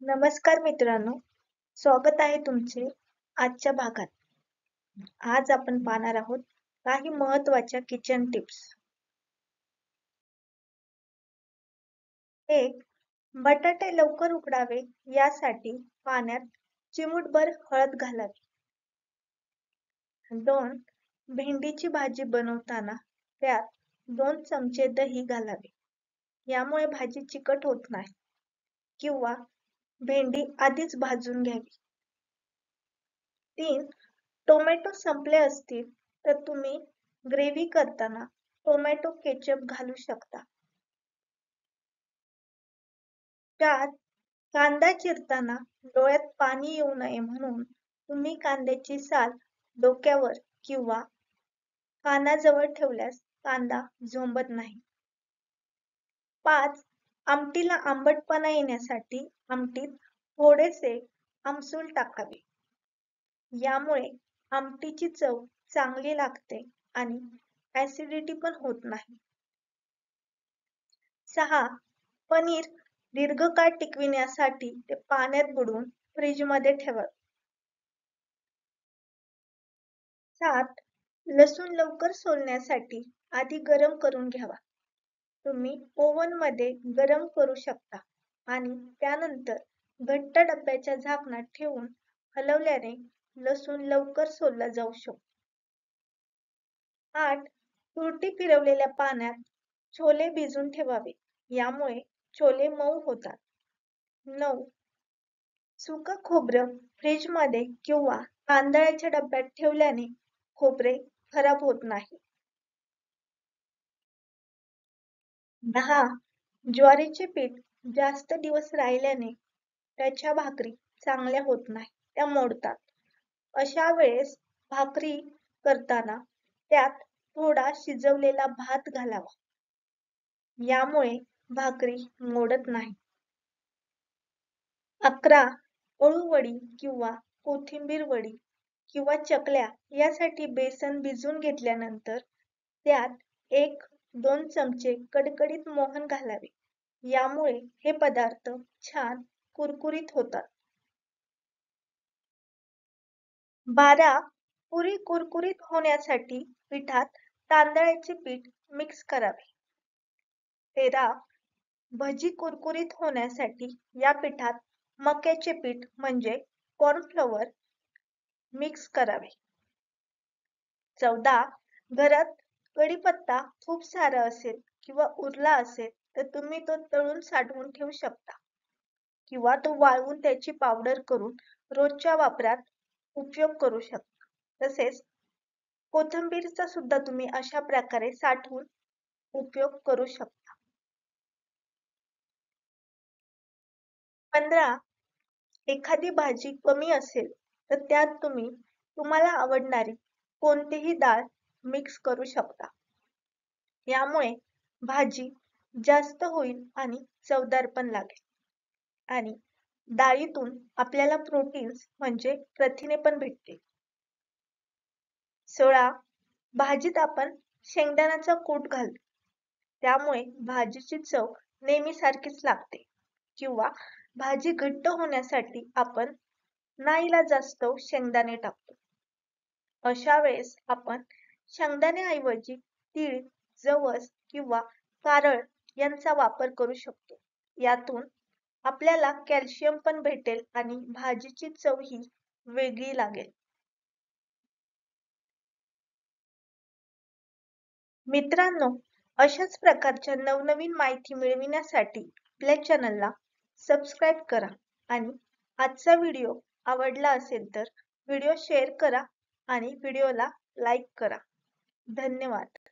नमस्कार मित्रांनो, स्वागत आहे तुमचे आजच्या भागात. आज आपण पाहणार आहोत काही महत्त्वाच्या किचन टिप्स. 1. बटाटे लवकर उकडावे यासाठी पाण्यात चिमूटभर हळद घालावी. 2. भेंडीची भाजी बनवताना त्यात 2 चमचे दही घालावे. यामुळे भाजी चिकट होत नाही किंवा भेंडी आधीच भाजून घ्यावी. 3. टोमॅटो संपले असतील तर तुम्ही ग्रेव्ही करताना टोमॅटो केचप घालू शकता. 4. कांदा चिरताना डोळ्यात पाणी येऊ नये म्हणून तुम्ही कांद्याची साल डोक्यावर किंवा कानाजवळ ठेवल्यास कांदा झोंबत नाही. 5. आमटीला आंबटपणा येण्यासाठी आमटीत थोडेसे आमसूल टाकावे. यामुळे आमटीची चव चांगली लागते आणि ऍसिडिटी पण होत नाही. 6. पनीर दीर्घकाळ टिकविण्यासाठी ते पाण्यात बुडवून फ्रीजमध्ये ठेवावे. 7. लसूण लवकर सोलण्यासाठी आधी गरम करून घ्यावा. तुम्ही ओव्हनमध्ये गरम करू शकता आणि त्यानंतर घट्ट डब्याच्या झाकणात ठेवून हलवल्याने लसूण लवकर सोलला जाऊ शकतो. 8. तुरटी फिरवलेल्या पाण्यात छोले भिजून ठेवावे. यामुळे छोले मऊ होतात. 9. सुकं खोबरं फ्रीजमध्ये किंवा तांदळाच्या डब्यात ठेवल्याने खोबरे खराब होत नाही. 10. ज्वारीचे पीठ जास्त दिवस राहिल्याने त्याच्या भाकरी चांगल्या होत नाही, त्या मोडतात. अशा वेळेस भाकरी करताना त्यात थोडा शिजवलेला भात घालावा. यामुळे भाकरी मोडत नाही. 11. अळूवडी किंवा कोथिंबीर वडी किंवा चकल्या यासाठी बेसन भिजवून घेतल्यानंतर त्यात 1-2 चमचे कडकडीत मोहन घालावे. यामुळे हे पदार्थ छान कुरकुरीत होतात. 12. पुरी कुरकुरीत होण्यासाठी पिठात तांदळाचे पीठ मिक्स करावे. 13. भजी कुरकुरीत होण्यासाठी या पिठात मक्याचे पीठ म्हणजे कॉर्नफ्लॉवर मिक्स करावे. 14. घरात कढीपत्ता खूप सारा असेल किंवा उरला असेल तर तुम्ही तो तळून साठवून ठेवू शकता किंवा तो वाळवून त्याची पावडर करून रोजच्या वापरात उपयोग करू शकता. तसेच कोथिंबीरचा सुद्धा तुम्ही अशा प्रकारे साठवून उपयोग करू शकता. 15. एखादी भाजी कमी असेल तर त्यात तुम्ही तुम्हाला आवडणारी कोणतीही डाळ मिक्स करू शकता. यामुळे भाजी जास्त होईल आणि चवदार पण लागेल. आणि डाळीतून आपल्याला प्रोटीन्स म्हणजे प्रथिने पण भेटतील. 16. भाजीत आपण शेंगदाण्याचा कूट घालतो. त्यामुळे भाजीची चव नेहमीसारखीच लागते. किंवा भाजी घट्ट होण्यासाठी आपण नाईलाजास्तव शेंगदाणे टाकतो. अशा वेळेस आपण शेंगदाण्याऐवजी तीळ, जवस किंवा कारळ यांचा वापर करू शकतो. यातून आपल्याला कॅल्शियम पण भेटेल आणि भाजीची चव ही वेगळी लागेल. मित्रांनो, अशाच प्रकारच्या नवनवीन माहिती मिळविण्यासाठी आपल्या चॅनलला सबस्क्राईब करा आणि आजचा व्हिडिओ आवडला असेल तर व्हिडिओ शेअर करा आणि व्हिडिओला लाईक करा. धन्यवाद.